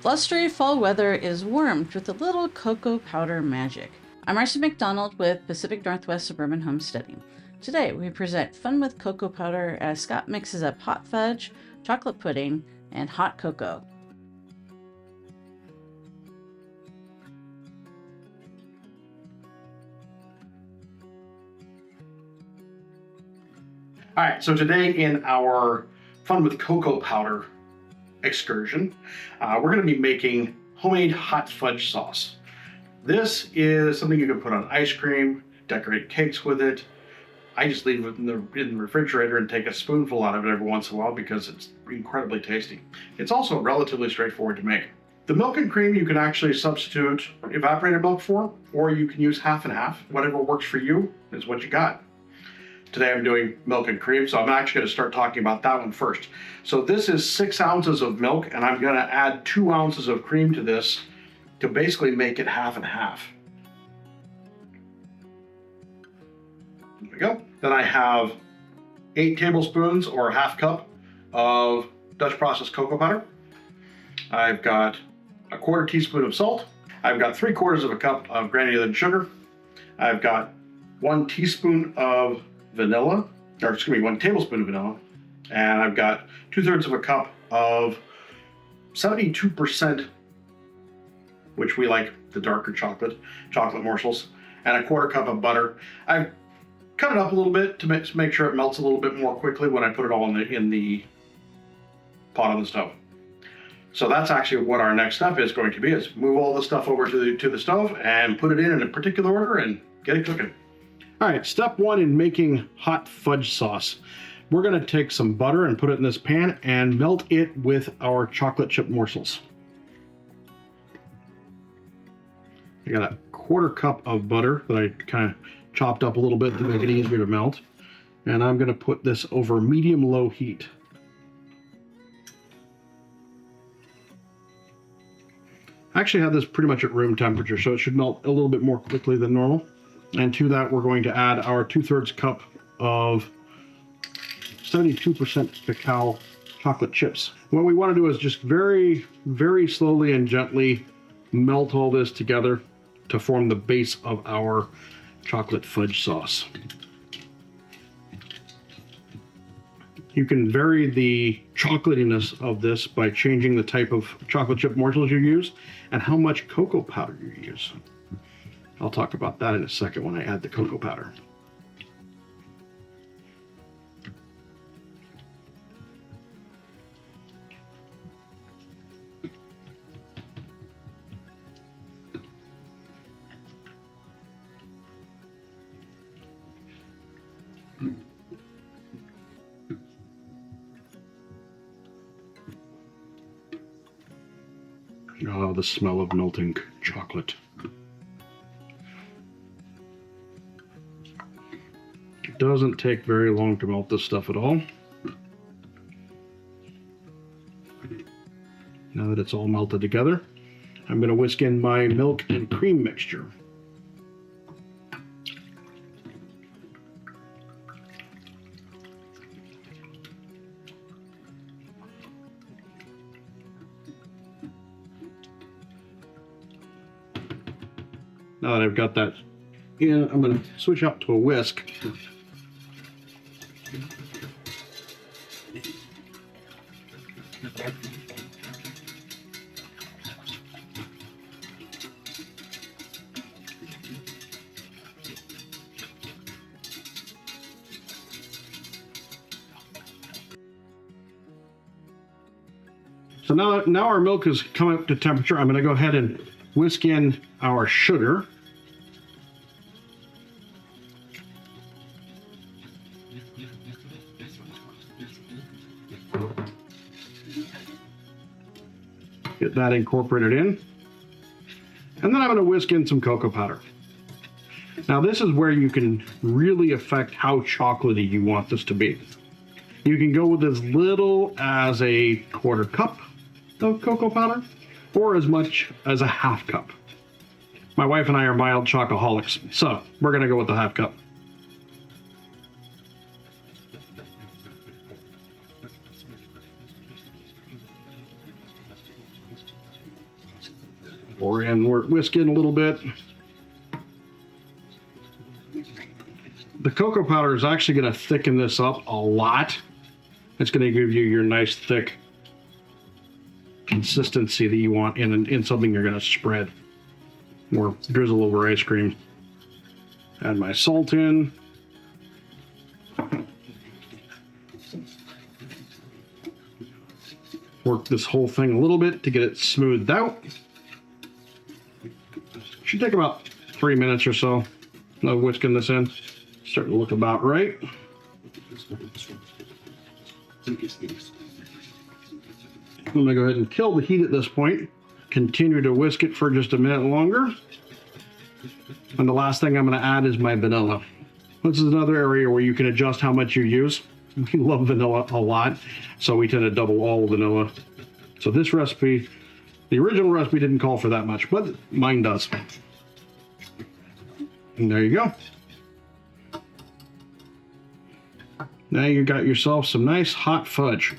Blustery fall weather is warmed with a little cocoa powder magic. I'm Marcy McDonald with Pacific Northwest Suburban Homesteading. Today we present fun with cocoa powder as Scott mixes up hot fudge, chocolate pudding, and hot cocoa. All right, so today in our fun with cocoa powder excursion, we're going to be making homemade hot fudge sauce. This is something you can put on ice cream, decorate cakes with it. I just leave it in the refrigerator and take a spoonful out of it every once in a while because it's incredibly tasty. It's also relatively straightforward to make. The milk and cream you can actually substitute evaporated milk for, or you can use half and half. Whatever works for you is what you got. Today I'm doing milk and cream, so I'm actually going to start talking about that one first. So this is 6 ounces of milk, and I'm going to add 2 ounces of cream to this to basically make it half and half. There we go. Then I have 8 tablespoons or a half cup of Dutch processed cocoa powder. I've got a 1/4 teaspoon of salt. I've got 3/4 of a cup of granulated sugar. I've got 1 teaspoon of vanilla, or excuse me, 1 tablespoon of vanilla, and I've got 2/3 of a cup of 72%, which we like the darker chocolate morsels, and a 1/4 cup of butter. I've cut it up a little bit to make sure it melts a little bit more quickly when I put it all in the pot on the stove. So that's actually what our next step is going to be: is move all the stuff over to the stove and put it in a particular order and get it cooking. All right, step 1 in making hot fudge sauce. We're going to take some butter and put it in this pan and melt it with our chocolate chip morsels. I got a 1/4 cup of butter that I kind of chopped up a little bit to make it easier to melt. And I'm going to put this over medium-low heat. I actually have this pretty much at room temperature, so it should melt a little bit more quickly than normal. And to that, we're going to add our 2/3 cup of 72% cacao chocolate chips. What we want to do is just very, very slowly and gently melt all this together to form the base of our chocolate fudge sauce. You can vary the chocolatiness of this by changing the type of chocolate chip morsels you use and how much cocoa powder you use. I'll talk about that in a second when I add the cocoa powder. Oh, the smell of melting chocolate. It doesn't take very long to melt this stuff at all. Now that it's all melted together, I'm going to whisk in my milk and cream mixture. Now that I've got that in, I'm going to switch out to a whisk. So now our milk has come up to temperature. I'm going to go ahead and whisk in our sugar. Get that incorporated in. And then I'm going to whisk in some cocoa powder. Now this is where you can really affect how chocolatey you want this to be. You can go with as little as a 1/4 cup of cocoa powder or as much as a half cup. My wife and I are mild chocoholics, so we're going to go with the half cup. Pour in more whisk in a little bit. The cocoa powder is actually going to thicken this up a lot. It's going to give you your nice thick consistency that you want in something you're going to spread or drizzle over ice cream. Add my salt in. Work this whole thing a little bit to get it smoothed out. Should take about 3 minutes or so of whisking this in. Starting to look about right. I'm going to go ahead and kill the heat at this point. Continue to whisk it for just a minute longer. And the last thing I'm going to add is my vanilla. This is another area where you can adjust how much you use. We love vanilla a lot, so we tend to double all vanilla. So this recipe, the original recipe didn't call for that much, but mine does. And there you go. Now you got yourself some nice hot fudge.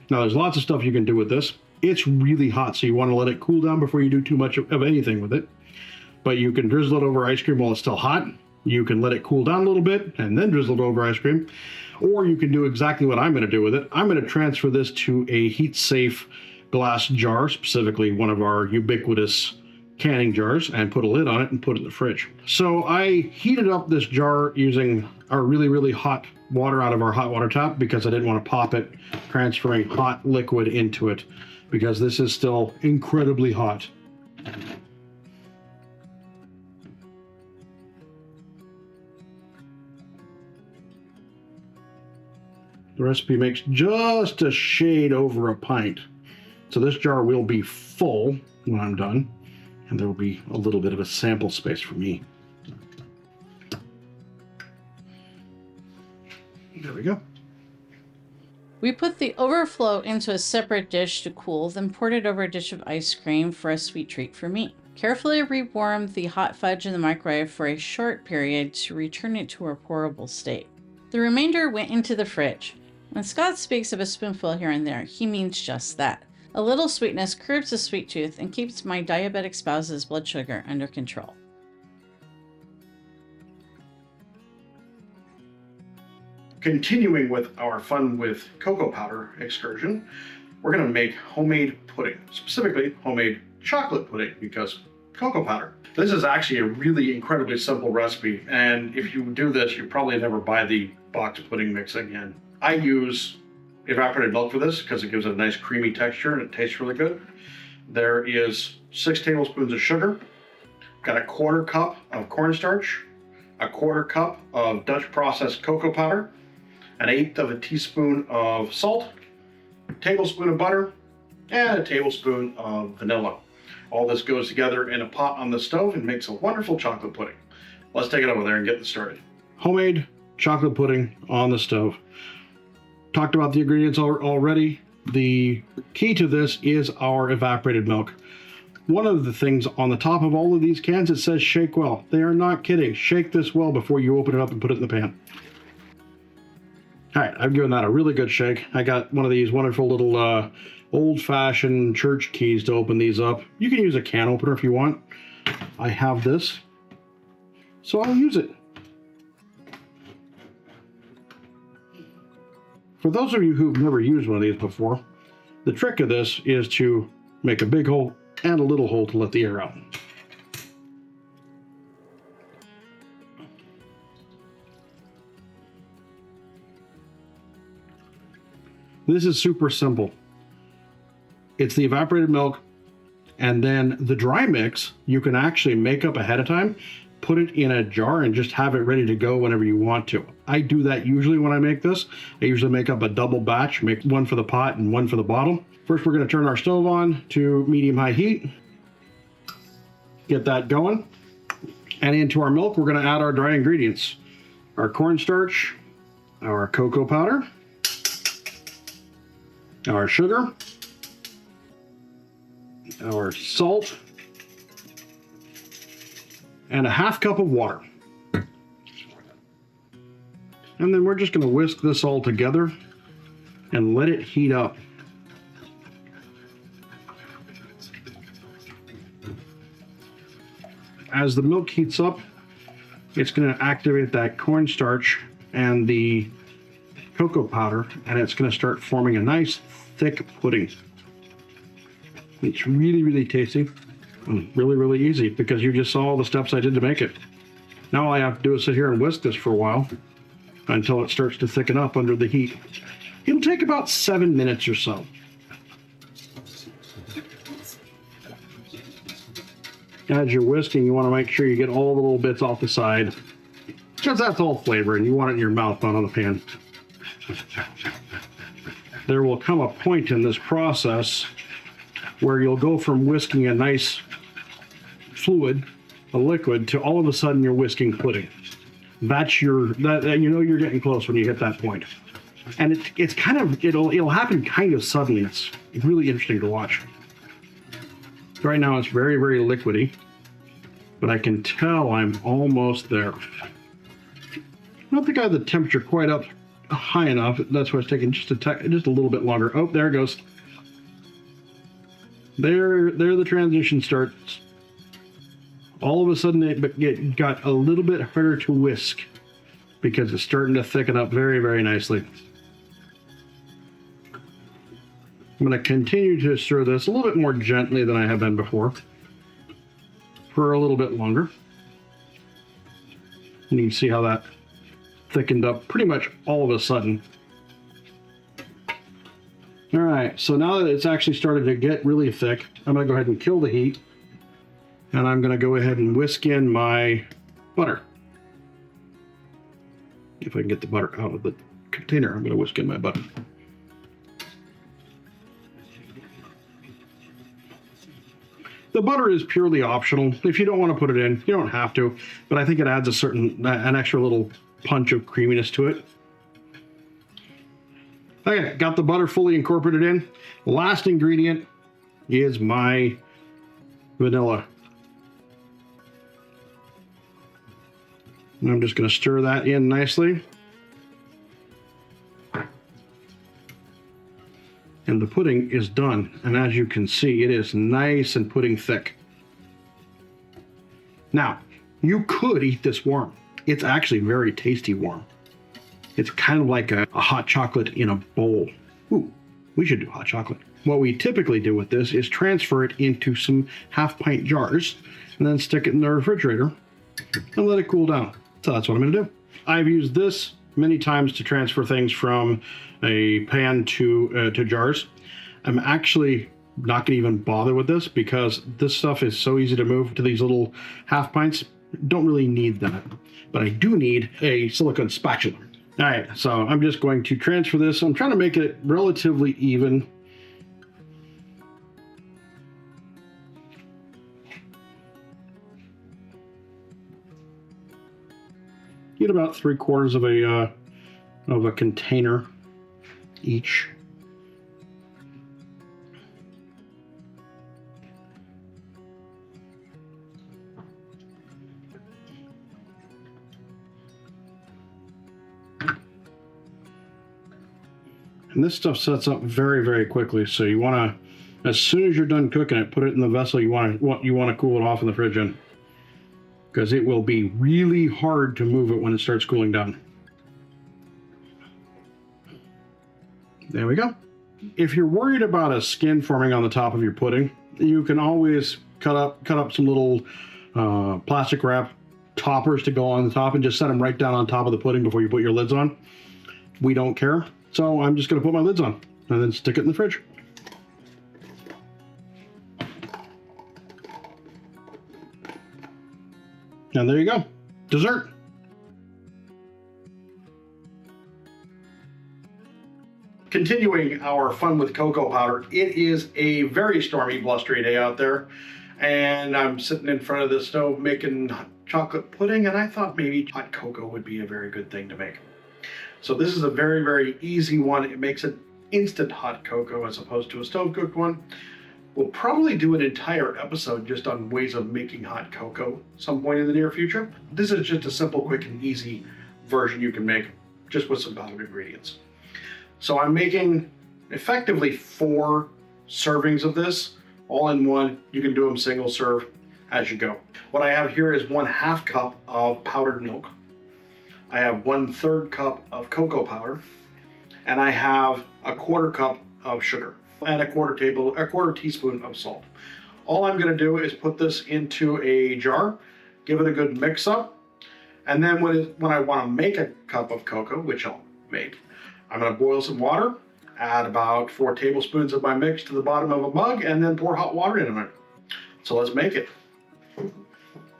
Now there's lots of stuff you can do with this. It's really hot, so you want to let it cool down before you do too much of anything with it. But you can drizzle it over ice cream while it's still hot. You can let it cool down a little bit and then drizzle it over ice cream. Or you can do exactly what I'm going to do with it. I'm going to transfer this to a heat-safe glass jar, specifically one of our ubiquitous canning jars, and put a lid on it and put it in the fridge. So I heated up this jar using our really, really hot water out of our hot water tap because I didn't want to pop it, transferring hot liquid into it because this is still incredibly hot. The recipe makes just a shade over a pint. So this jar will be full when I'm done, and there will be a little bit of a sample space for me. There we go. We put the overflow into a separate dish to cool, then poured it over a dish of ice cream for a sweet treat for me. Carefully rewarmed the hot fudge in the microwave for a short period to return it to a pourable state. The remainder went into the fridge. When Scott speaks of a spoonful here and there, he means just that. A little sweetness curbs the sweet tooth and keeps my diabetic spouse's blood sugar under control. Continuing with our fun with cocoa powder excursion, we're going to make homemade pudding, specifically homemade chocolate pudding because cocoa powder. This is actually a really incredibly simple recipe, and if you do this, you probably never buy the box pudding mix again. I use evaporated milk for this because it gives it a nice creamy texture and it tastes really good. There is 6 tablespoons of sugar, got a 1/4 cup of cornstarch, a 1/4 cup of Dutch processed cocoa powder, 1/8 of a teaspoon of salt, a tablespoon of butter, and a tablespoon of vanilla. All this goes together in a pot on the stove and makes a wonderful chocolate pudding. Let's take it over there and get this started. Homemade chocolate pudding on the stove. Talked about the ingredients already. The key to this is our evaporated milk. One of the things on the top of all of these cans, it says shake well. They are not kidding. Shake this well before you open it up and put it in the pan. All right, I've given that a really good shake. I got one of these wonderful little old-fashioned church keys to open these up. You can use a can opener if you want. I have this, so I'll use it. For those of you who've never used one of these before, the trick of this is to make a big hole and a little hole to let the air out. This is super simple. It's the evaporated milk, and then the dry mix you can actually make up ahead of time, put it in a jar and just have it ready to go whenever you want to. I do that usually when I make this. I usually make up a double batch, make one for the pot and one for the bottle. First, we're going to turn our stove on to medium-high heat. Get that going. And into our milk, we're going to add our dry ingredients. Our cornstarch, our cocoa powder, our sugar, our salt, and a 1/2 cup of water. And then we're just going to whisk this all together and let it heat up. as the milk heats up, it's going to activate that cornstarch and the cocoa powder, and it's going to start forming a nice thick pudding. It's really, really tasty and really, really easy because you just saw all the steps I did to make it. Now all I have to do is sit here and whisk this for a while until it starts to thicken up under the heat. It'll take about 7 minutes or so. As you're whisking, you want to make sure you get all the little bits off the side, because that's all flavor and you want it in your mouth, not on the pan. There will come a point in this process where you'll go from whisking a nice fluid, a liquid, to all of a sudden you're whisking pudding. That's you know you're getting close when you hit that point. And it's kind of, it'll happen kind of suddenly. It's really interesting to watch. Right now it's very, very liquidy, but I can tell I'm almost there. I don't think I have the temperature quite up high enough. That's why it's taking just a little bit longer. Oh, there it goes. There the transition starts. All of a sudden it got a little bit harder to whisk because it's starting to thicken up very, very nicely. I'm going to continue to stir this a little bit more gently than I have been before for a little bit longer. And you can see how that thickened up pretty much all of a sudden. All right, so now that it's actually started to get really thick, I'm going to go ahead and kill the heat. And I'm going to go ahead and whisk in my butter. If I can get the butter out of the container, I'm going to whisk in my butter. The butter is purely optional. If you don't want to put it in, you don't have to, but I think it adds an extra little punch of creaminess to it. Okay, got the butter fully incorporated in. Last ingredient is my vanilla. And I'm just going to stir that in nicely. And the pudding is done. And as you can see, it is nice and pudding thick. Now, you could eat this warm. It's actually very tasty warm. It's kind of like a hot chocolate in a bowl. Ooh, we should do hot chocolate. What we typically do with this is transfer it into some half-pint jars and then stick it in the refrigerator and let it cool down. So that's what I'm going to do. I've used this many times to transfer things from a pan to jars. I'm actually not going to even bother with this because this stuff is so easy to move to these little half pints. Don't really need that, but I do need a silicone spatula. All right, so I'm just going to transfer this. I'm trying to make it relatively even. Get about 3/4 of a container each. And this stuff sets up very, very quickly. So you want to, as soon as you're done cooking it, put it in the vessel you want to cool it off in the fridge in, because it will be really hard to move it when it starts cooling down. There we go. If you're worried about a skin forming on the top of your pudding, you can always cut up some little plastic wrap toppers to go on the top and just set them right down on top of the pudding before you put your lids on. We don't care. So I'm just going to put my lids on and then stick it in the fridge. And there you go. Dessert. Continuing our fun with cocoa powder, it is a very stormy, blustery day out there, and I'm sitting in front of the stove making chocolate pudding, and I thought maybe hot cocoa would be a very good thing to make. So this is a very, very easy one. It makes an instant hot cocoa as opposed to a stove-cooked one. We'll probably do an entire episode just on ways of making hot cocoa some point in the near future. This is just a simple, quick, and easy version you can make just with some powdered ingredients. So I'm making effectively 4 servings of this all in one. You can do them single serve. as you go. What I have here is 1/2 cup of powdered milk. I have 1/3 cup of cocoa powder, and I have 1/4 cup of sugar and a quarter teaspoon of salt. All I'm going to do is put this into a jar, give it a good mix up, and then when I want to make a cup of cocoa, which I'll make, I'm going to boil some water, add about 4 tablespoons of my mix to the bottom of a mug, and then pour hot water into it. So let's make it.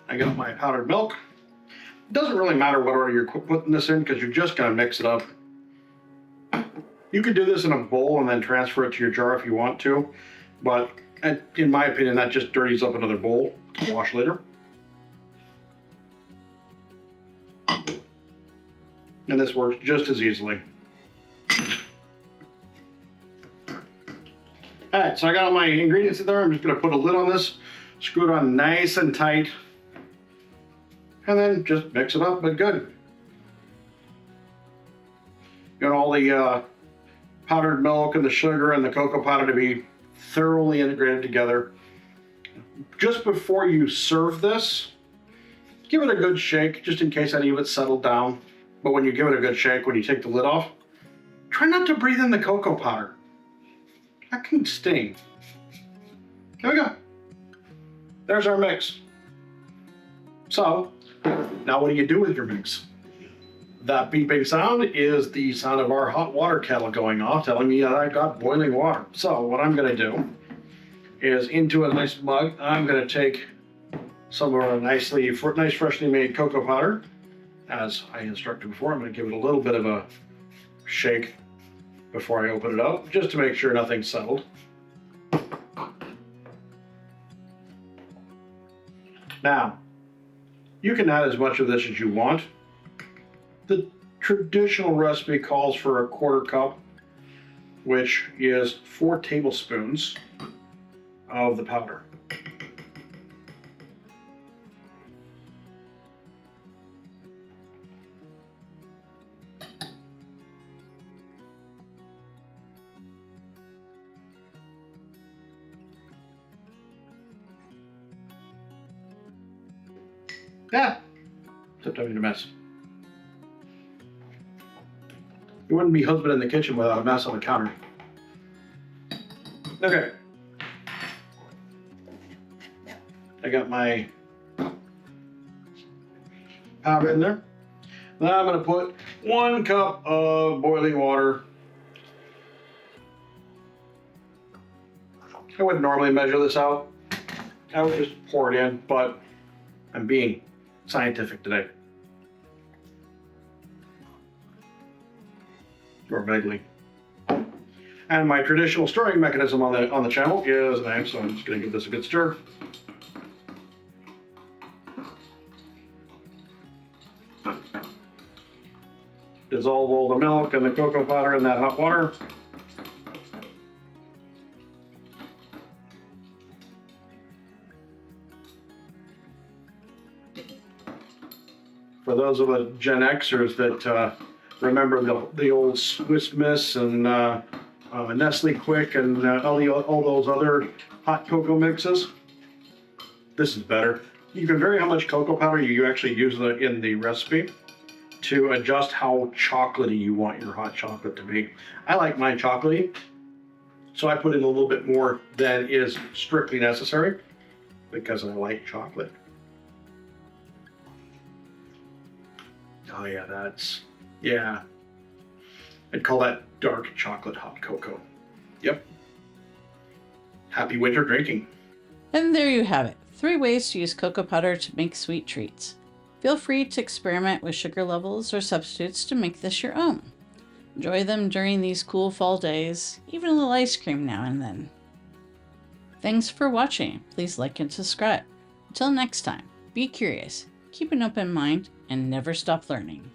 I got my powdered milk. It doesn't really matter what order you're putting this in because you're just going to mix it up. You could do this in a bowl and then transfer it to your jar if you want to, but in my opinion, that just dirties up another bowl to wash later. And this works just as easily. All right, so I got all my ingredients in there. I'm just going to put a lid on this, screw it on nice and tight, and then just mix it up, but good. Got all the powdered milk and the sugar and the cocoa powder to be thoroughly integrated together. Just before you serve this, give it a good shake, just in case any of it settled down. But when you give it a good shake, when you take the lid off, try not to breathe in the cocoa powder. That can sting. There we go. There's our mix. So, now what do you do with your mix? That beeping sound is the sound of our hot water kettle going off, telling me that I got boiling water. So what I'm going to do is into a nice mug, I'm going to take some of our nice freshly made cocoa powder. As I instructed before, I'm going to give it a little bit of a shake before I open it up, just to make sure nothing's settled. Now, you can add as much of this as you want. The traditional recipe calls for 1/4 cup, which is 4 tablespoons of the powder. Yeah, except I made a mess. You wouldn't be husband in the kitchen without a mess on the counter. Okay. I got my powder in there. Now I'm going to put 1 cup of boiling water. I wouldn't normally measure this out. I would just pour it in, but I'm being scientific today. Or vaguely. And my traditional stirring mechanism on the channel is knife, so I'm just going to give this a good stir. Dissolve all the milk and the cocoa powder in that hot water. For those of the Gen Xers that remember the old Swiss Miss and Nestle Quick and all those other hot cocoa mixes, this is better. You can vary how much cocoa powder you actually use in the recipe to adjust how chocolatey you want your hot chocolate to be. I like mine chocolatey, so I put in a little bit more than is strictly necessary because I like chocolate. Oh yeah, yeah. I'd call that dark chocolate hot cocoa. Yep. Happy winter drinking. And there you have it. 3 ways to use cocoa powder to make sweet treats. Feel free to experiment with sugar levels or substitutes to make this your own. Enjoy them during these cool fall days, even a little ice cream now and then. Thanks for watching. Please like and subscribe. Until next time, be curious, keep an open mind, and never stop learning.